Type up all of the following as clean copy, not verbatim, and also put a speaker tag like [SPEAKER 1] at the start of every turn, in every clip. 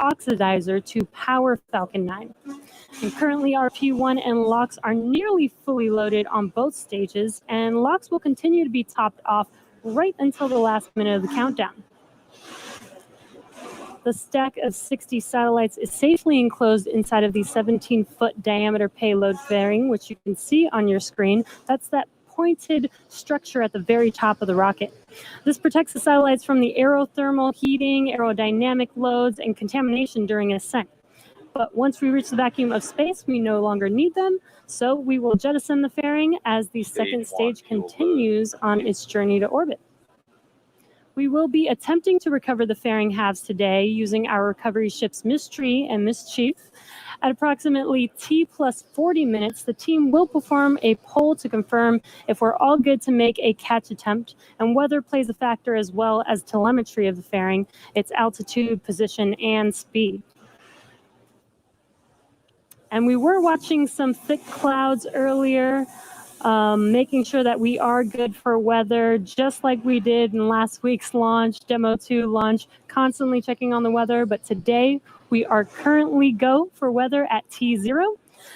[SPEAKER 1] oxidizer to power Falcon 9. And currently RP1 and LOX are nearly fully loaded on both stages, and LOX will continue to be topped off right until the last minute of the countdown. The stack of 60 satellites is safely enclosed inside of the 17-foot diameter payload fairing, which you can see on your screen. That's that pointed structure at the very top of the rocket. This protects the satellites from the aerothermal heating, aerodynamic loads, and contamination during ascent. But once we reach the vacuum of space, we no longer need them, so we will jettison the fairing as the second stage continues on its journey to orbit. We will be attempting to recover the fairing halves today using our recovery ships Mystery and Mischief. At approximately T plus 40 minutes, the team will perform a poll to confirm if we're all good to make a catch attempt, and weather plays a factor as well as telemetry of the fairing, its altitude, position, and speed. And we were watching some thick clouds earlier, making sure that we are good for weather, just like we did in last week's launch, Demo 2 launch, constantly checking on the weather. But today, we are currently go for weather at T0.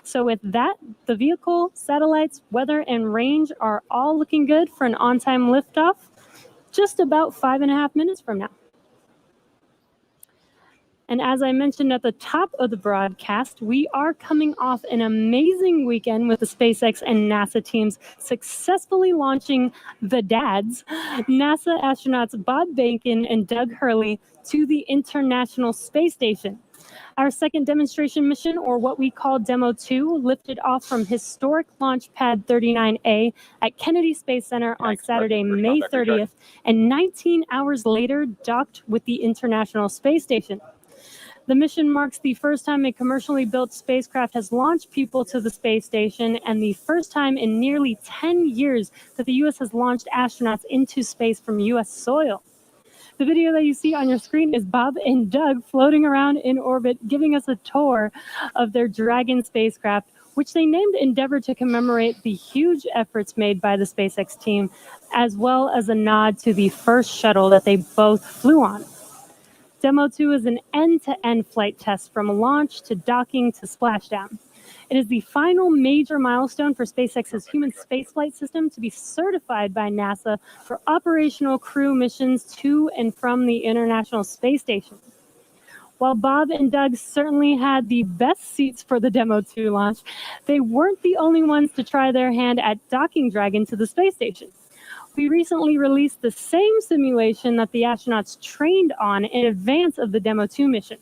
[SPEAKER 1] So with that, the vehicle, satellites, weather, and range are all looking good for an on-time liftoff, just about 5.5 minutes from now. And as I mentioned at the top of the broadcast, we are coming off an amazing weekend with the SpaceX and NASA teams successfully launching the dads, NASA astronauts Bob Behnken and Doug Hurley, to the International Space Station. Our second demonstration mission, or what we call Demo 2, lifted off from historic Launch Pad 39A at Kennedy Space Center on Saturday, May 30th, and 19 hours later docked with the International Space Station. The mission marks the first time a commercially built spacecraft has launched people to the space station, and the first time in nearly 10 years that the U.S. has launched astronauts into space from U.S. soil. The video that you see on your screen is Bob and Doug floating around in orbit, giving us a tour of their Dragon spacecraft, which they named Endeavour to commemorate the huge efforts made by the SpaceX team, as well as a nod to the first shuttle that they both flew on. Demo 2 is an end-to-end flight test from launch to docking to splashdown. It is the final major milestone for SpaceX's human spaceflight system to be certified by NASA for operational crew missions to and from the International Space Station. While Bob and Doug certainly had the best seats for the Demo 2 launch, they weren't the only ones to try their hand at docking Dragon to the space station. We recently released the same simulation that the astronauts trained on in advance of the Demo 2 mission.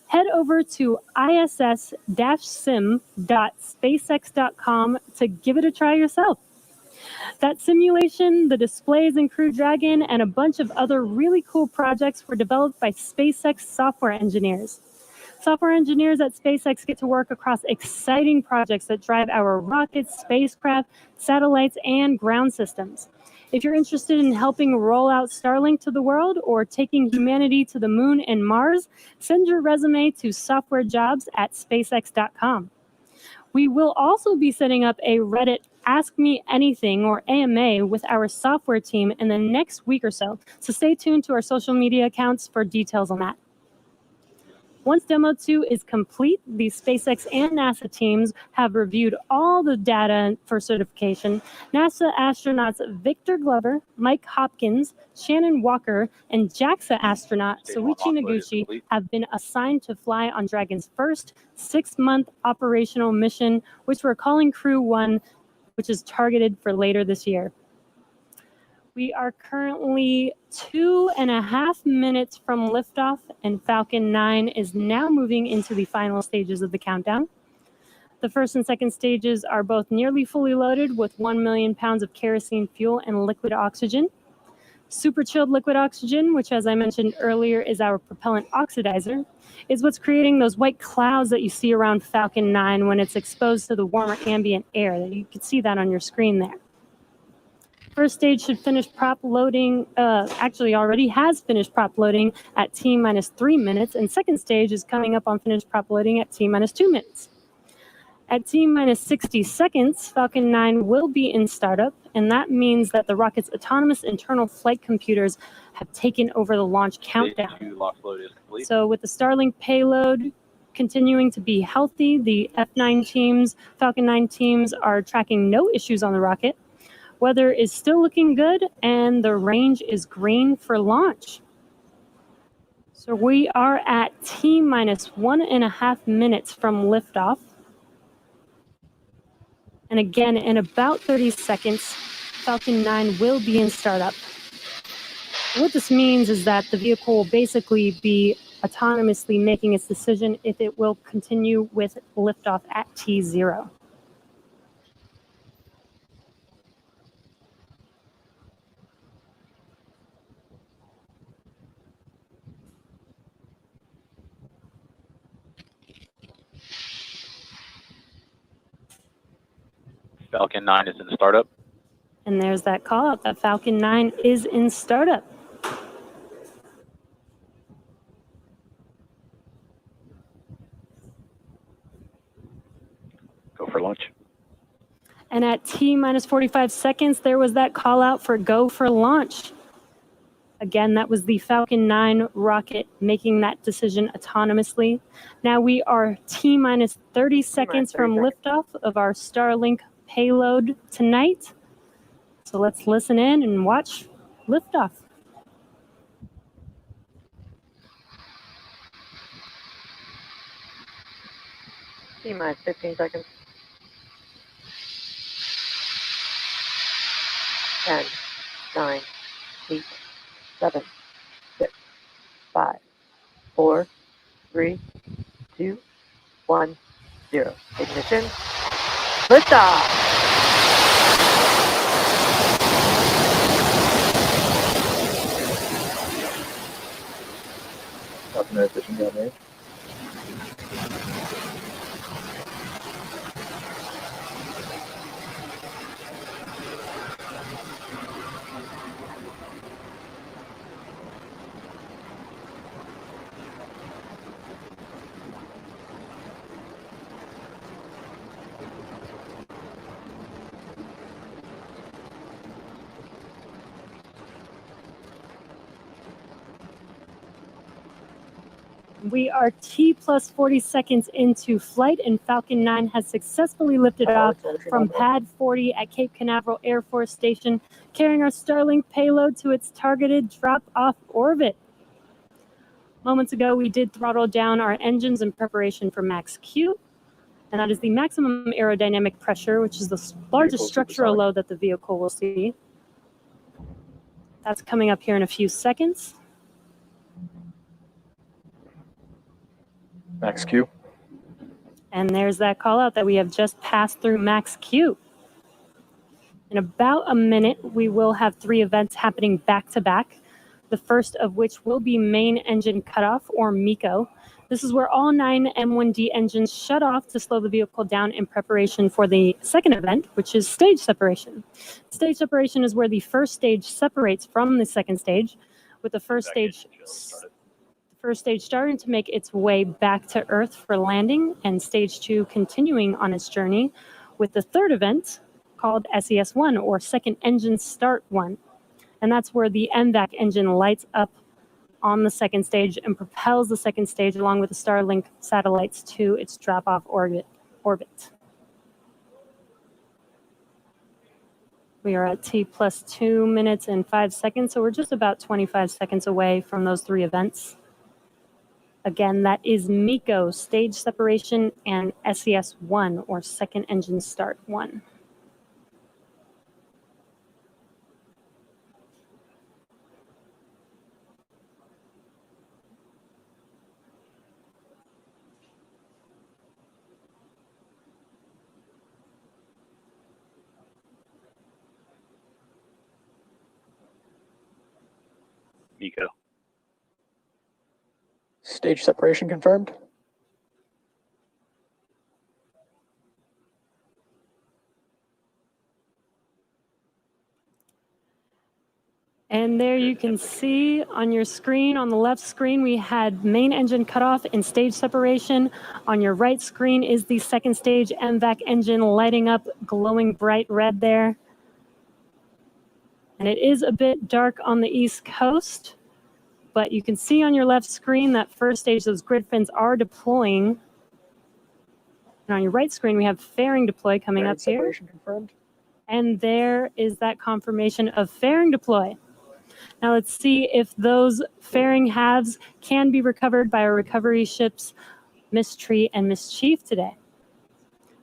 [SPEAKER 1] Head over to iss-sim.spacex.com to give it a try yourself. That simulation, the displays in Crew Dragon, and a bunch of other really cool projects were developed by SpaceX software engineers. Software engineers at SpaceX get to work across exciting projects that drive our rockets, spacecraft, satellites, and ground systems. If you're interested in helping roll out Starlink to the world or taking humanity to the moon and Mars, send your resume to softwarejobs@spacex.com. We will also be setting up a Reddit Ask Me Anything, or AMA, with our software team in the next week or so stay tuned to our social media accounts for details on that. Once Demo 2 is complete, the SpaceX and NASA teams have reviewed all the data for certification. NASA astronauts Victor Glover, Mike Hopkins, Shannon Walker, and JAXA astronaut Soichi Noguchi have been assigned to fly on Dragon's first 6-month operational mission, which we're calling Crew 1, which is targeted for later this year. We are currently 2.5 minutes from liftoff, and Falcon 9 is now moving into the final stages of the countdown. The first and second stages are both nearly fully loaded with 1 million pounds of kerosene fuel and liquid oxygen. Super chilled liquid oxygen, which, as I mentioned earlier, is our propellant oxidizer, is what's creating those white clouds that you see around Falcon 9 when it's exposed to the warmer ambient air. You can see that on your screen there. First stage should finish prop loading, actually already has finished prop loading at T-3 minutes, and second stage is coming up on finished prop loading at T-2 minutes. At T-60 seconds, Falcon 9 will be in startup, and that means that the rocket's autonomous internal flight computers have taken over the launch countdown.
[SPEAKER 2] Launch load is complete.
[SPEAKER 1] So with the Starlink payload continuing to be healthy, the F9 teams, Falcon 9 teams are tracking no issues on the rocket. Weather is still looking good, and the range is green for launch. So we are at T-minus 1.5 minutes from liftoff. And again, in about 30 seconds, Falcon 9 will be in startup. What this means is that the vehicle will basically be autonomously making its decision if it will continue with liftoff at T0.
[SPEAKER 2] Falcon 9 is in startup.
[SPEAKER 1] And there's that call out that Falcon 9 is in startup.
[SPEAKER 2] Go for launch.
[SPEAKER 1] And at T-minus 45 seconds, there was that call out for go for launch. Again, that was the Falcon 9 rocket making that decision autonomously. Now we are T-minus 30 seconds from liftoff of our Starlink payload tonight. So let's listen in and watch liftoff.
[SPEAKER 3] T-minus 15 seconds. 10, 9, 8, 7, 6, 5, 4, 3, 2, 1, 0. Ignition. Liftoff.
[SPEAKER 2] Decision got made.
[SPEAKER 1] We are T-plus 40 seconds into flight, and Falcon 9 has successfully lifted off from Pad 40 at Cape Canaveral Air Force Station, carrying our Starlink payload to its targeted drop-off orbit. Moments ago, we did throttle down our engines in preparation for max Q, and that is the maximum aerodynamic pressure, which is the largest structural load that the vehicle will see. That's coming up here in a few seconds.
[SPEAKER 2] Max Q.
[SPEAKER 1] And there's that call out that we have just passed through max Q. In about a minute, we will have 3 events happening back to back. The first of which will be main engine cutoff, or MECO. This is where all 9 M1D engines shut off to slow the vehicle down in preparation for the second event, which is stage separation. Stage separation is where the first stage separates from the second stage, with the first stage starting to make its way back to Earth for landing, and stage 2 continuing on its journey, with the third event called SES1, or second engine start 1. And that's where the MVAC engine lights up on the second stage and propels the second stage along with the Starlink satellites to its drop-off orbit. We are at T-plus 2 minutes and 5 seconds, so we're just about 25 seconds away from those 3 events. Again, that is MECO, stage separation, and SES1, or second engine start 1.
[SPEAKER 2] MECO.
[SPEAKER 4] Stage separation confirmed.
[SPEAKER 1] And there you can see on your screen, on the left screen, we had main engine cutoff and stage separation. On your right screen is the second stage MVAC engine lighting up, glowing bright red there. And it is a bit dark on the East Coast, but you can see on your left screen that first stage, those grid fins are deploying. And on your right screen, we have fairing deploy coming up here.
[SPEAKER 4] Separation confirmed.
[SPEAKER 1] And there is that confirmation of fairing deploy. Now let's see if those fairing halves can be recovered by our recovery ships, Mystery and Mischief today.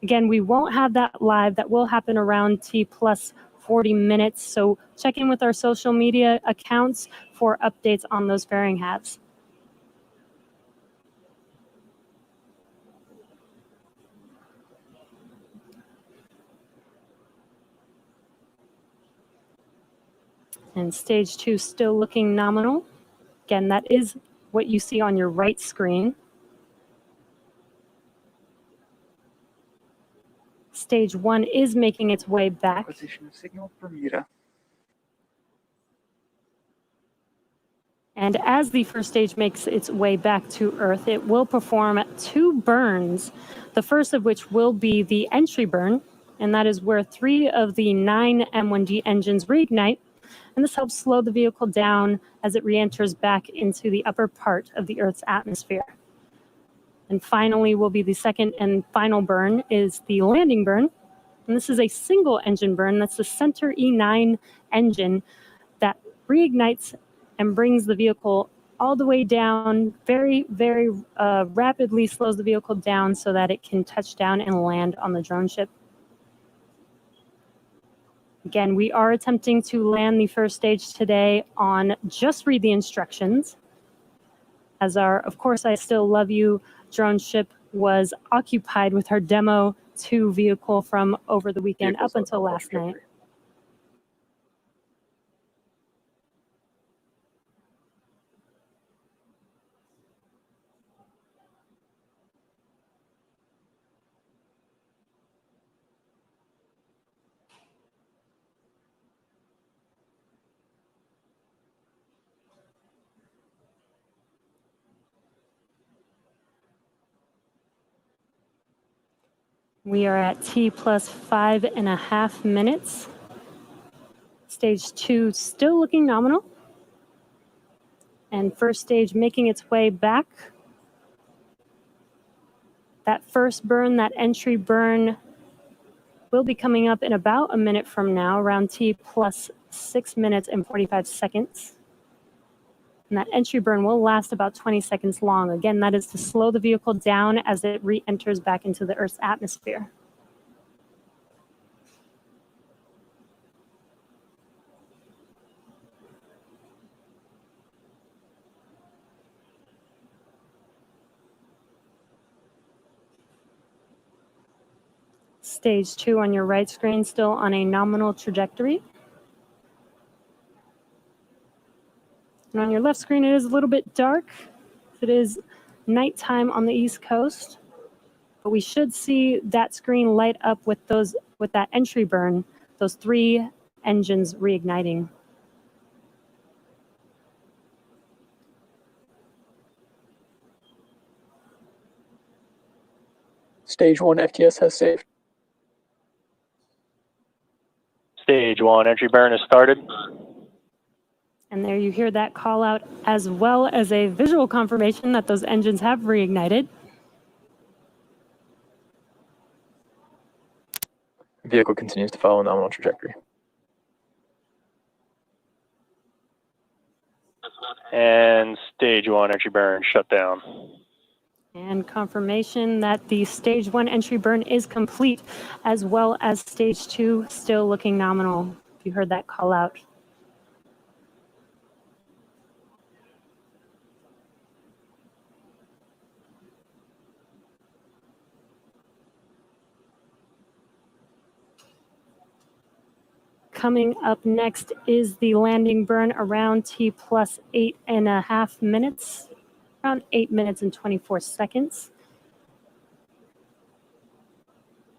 [SPEAKER 1] Again, we won't have that live. That will happen around T plus 40 minutes. So check in with our social media accounts for updates on those fairing halves. And stage 2 still looking nominal. Again, that is what you see on your right screen. Stage 1 is making its way back.
[SPEAKER 4] Acquisition of signal Bermuda.
[SPEAKER 1] And as the first stage makes its way back to Earth, it will perform 2 burns, the first of which will be the entry burn, and that is where 3 of the 9 M1D engines reignite, and this helps slow the vehicle down as it re-enters back into the upper part of the Earth's atmosphere. And finally will be the second and final burn is the landing burn, and this is a single engine burn. That's the center E9 engine that reignites and brings the vehicle all the way down, very, very rapidly slows the vehicle down so that it can touch down and land on the drone ship. Again, we are attempting to land the first stage today on Just Read the Instructions. As our, of course, I Still Love You drone ship was occupied with our Demo 2 vehicle from over the weekend up until last night. We are at T plus 5.5 minutes. Stage 2 still looking nominal. And first stage making its way back. That first burn, that entry burn, will be coming up in about a minute from now, around T plus 6 minutes and 45 seconds. And that entry burn will last about 20 seconds long. Again, that is to slow the vehicle down as it re-enters back into the Earth's atmosphere. Stage 2 on your right screen, still on a nominal trajectory. And on your left screen, it is a little bit dark. It is nighttime on the East Coast, but we should see that screen light up with that entry burn, those 3 engines reigniting.
[SPEAKER 4] Stage 1 FTS has saved.
[SPEAKER 2] Stage 1 entry burn is started.
[SPEAKER 1] And there you hear that call out, as well as a visual confirmation that those engines have reignited.
[SPEAKER 4] Vehicle continues to follow a nominal trajectory.
[SPEAKER 2] And stage 1 entry burn shut down.
[SPEAKER 1] And confirmation that the stage 1 entry burn is complete, as well as stage 2 still looking nominal. If you heard that call out. Coming up next is the landing burn around T plus 8.5 minutes, around 8 minutes and 24 seconds.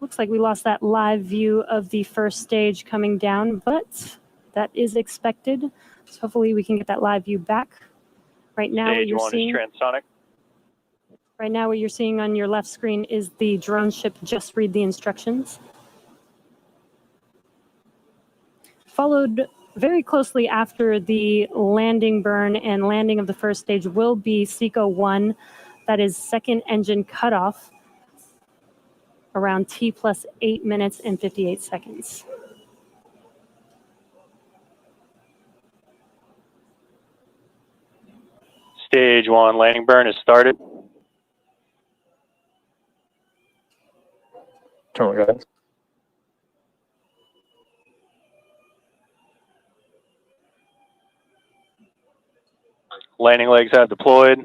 [SPEAKER 1] Looks like we lost that live view of the first stage coming down, but that is expected. So hopefully we can get that live view back. Right now,
[SPEAKER 2] Stage 1 is transonic.
[SPEAKER 1] Right now, what you're seeing on your left screen is the drone ship Just Read the Instructions. Followed very closely after the landing burn and landing of the first stage will be SECO 1, that is second engine cutoff, around T plus 8 minutes and 58 seconds.
[SPEAKER 2] Stage 1 landing burn is started.
[SPEAKER 4] Terminal guidance.
[SPEAKER 2] Landing legs have deployed.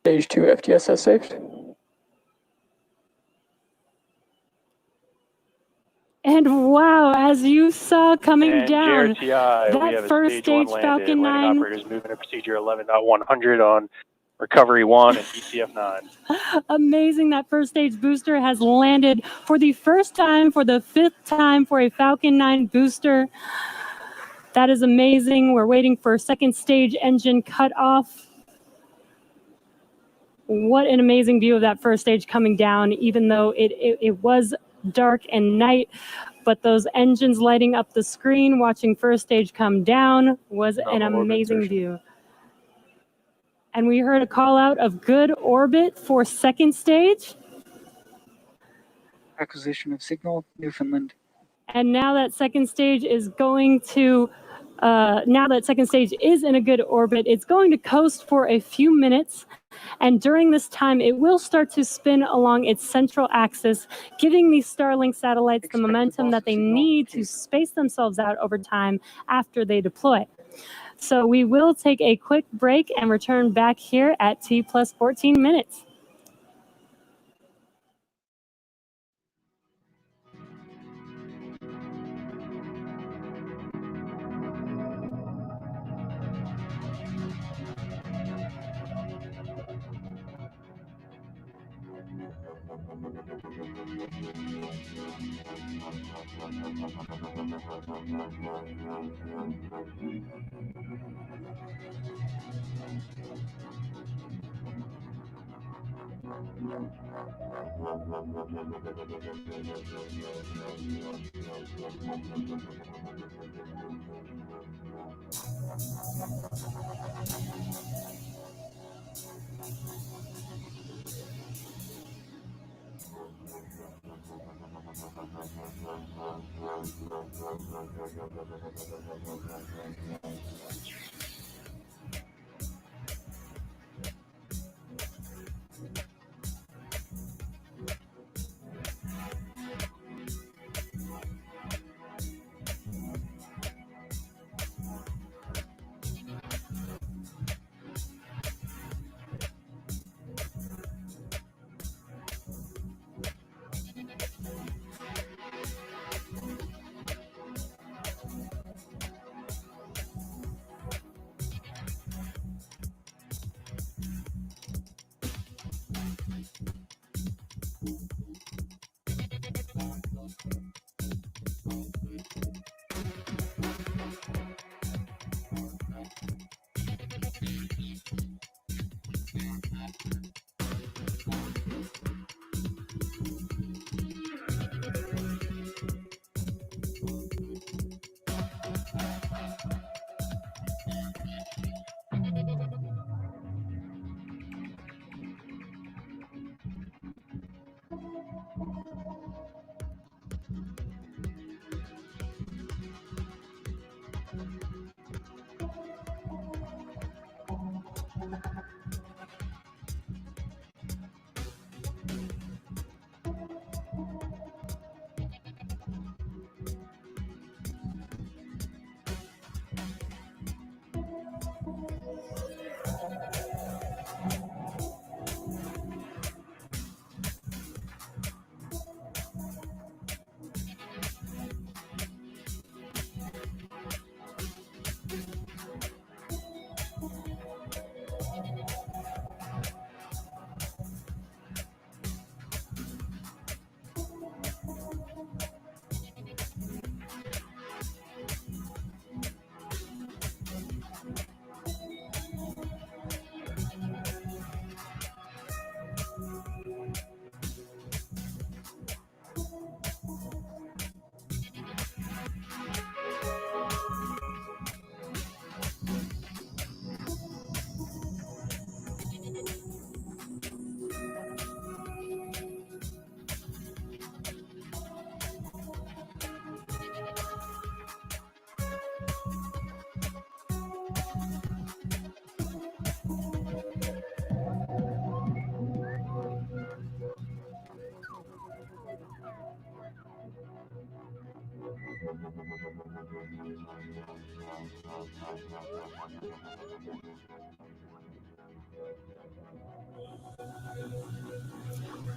[SPEAKER 4] Stage 2 FTS has saved.
[SPEAKER 1] And wow, as you saw coming
[SPEAKER 2] And
[SPEAKER 1] down,
[SPEAKER 2] JRTI, we
[SPEAKER 1] that
[SPEAKER 2] have a
[SPEAKER 1] first
[SPEAKER 2] stage 1
[SPEAKER 1] stage
[SPEAKER 2] landed.
[SPEAKER 1] Falcon
[SPEAKER 2] Landing
[SPEAKER 1] 9.
[SPEAKER 2] operators moving to procedure 11.100 on recovery 1 and ECF 9.
[SPEAKER 1] Amazing, that first stage booster has landed for the first time, for the 5th time for a Falcon 9 booster. That is amazing. We're waiting for second stage engine cutoff. What an amazing view of that first stage coming down, even though it was dark and night, but those engines lighting up the screen, watching first stage come down was an amazing view. And we heard a call out of good orbit for second stage.
[SPEAKER 5] Acquisition of signal, Newfoundland.
[SPEAKER 1] And now that second stage is going to, now that second stage is in a good orbit, it's going to coast for a few minutes. And during this time, it will start to spin along its central axis, giving these Starlink satellites the momentum that they need to space themselves out over time after they deploy. So we will take a quick break and return back here at T plus 14 minutes.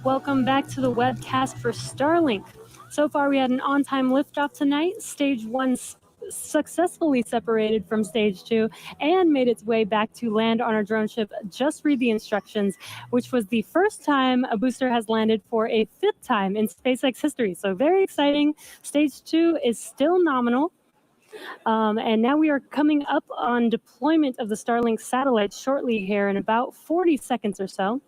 [SPEAKER 1] Welcome back to the webcast for Starlink. So far, we had an on-time liftoff tonight. Stage 1 successfully separated from Stage 2 and made its way back to land on our drone ship. Just read the instructions, which was the first time a booster has landed for a 5th time in SpaceX history. So very exciting. Stage 2 is still nominal. And now we are coming up on deployment of the Starlink satellite shortly here in about 40 seconds or so.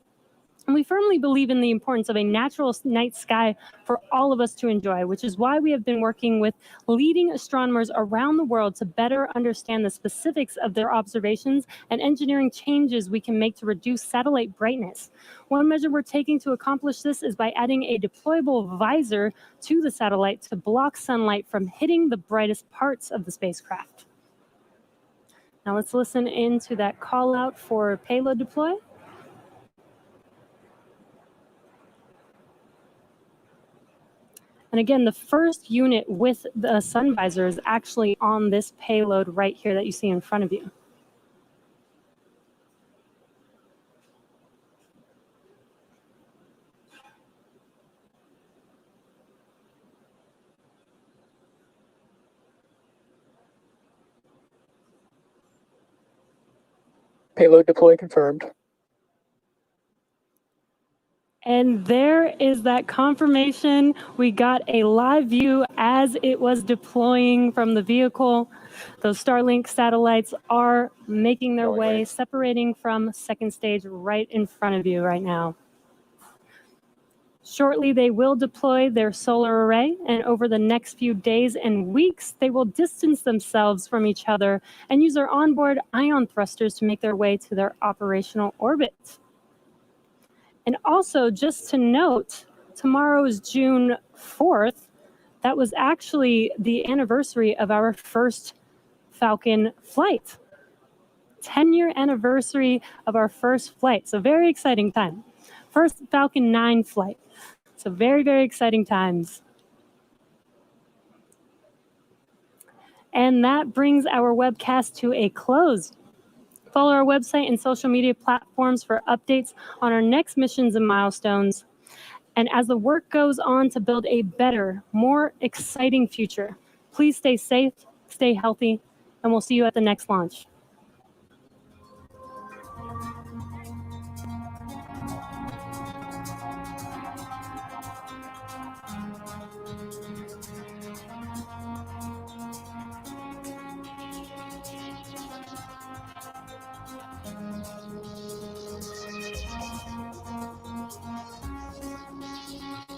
[SPEAKER 1] And we firmly believe in the importance of a natural night sky for all of us to enjoy, which is why we have been working with leading astronomers around the world to better understand the specifics of their observations and engineering changes we can make to reduce satellite brightness. One measure we're taking to accomplish this is by adding a deployable visor to the satellite to block sunlight from hitting the brightest parts of the spacecraft. Now let's listen into that call out for payload deploy. And again, the first unit with the sun visor is actually on this payload right here that you see in front of you.
[SPEAKER 4] Payload deploy confirmed.
[SPEAKER 1] And there is that confirmation. We got a live view as it was deploying from the vehicle. Those Starlink satellites are making their way, separating from second stage right in front of you right now. Shortly, they will deploy their solar array, and over the next few days and weeks, they will distance themselves from each other and use their onboard ion thrusters to make their way to their operational orbit. And also, just to note, tomorrow is June 4th. That was actually the anniversary of our first Falcon flight. 10-year anniversary of our first flight. So very exciting time. First Falcon 9 flight. So very, very exciting times. And that brings our webcast to a close. Follow our website and social media platforms for updates on our next missions and milestones. And as the work goes on to build a better, more exciting future, please stay safe, stay healthy, and we'll see you at the next launch.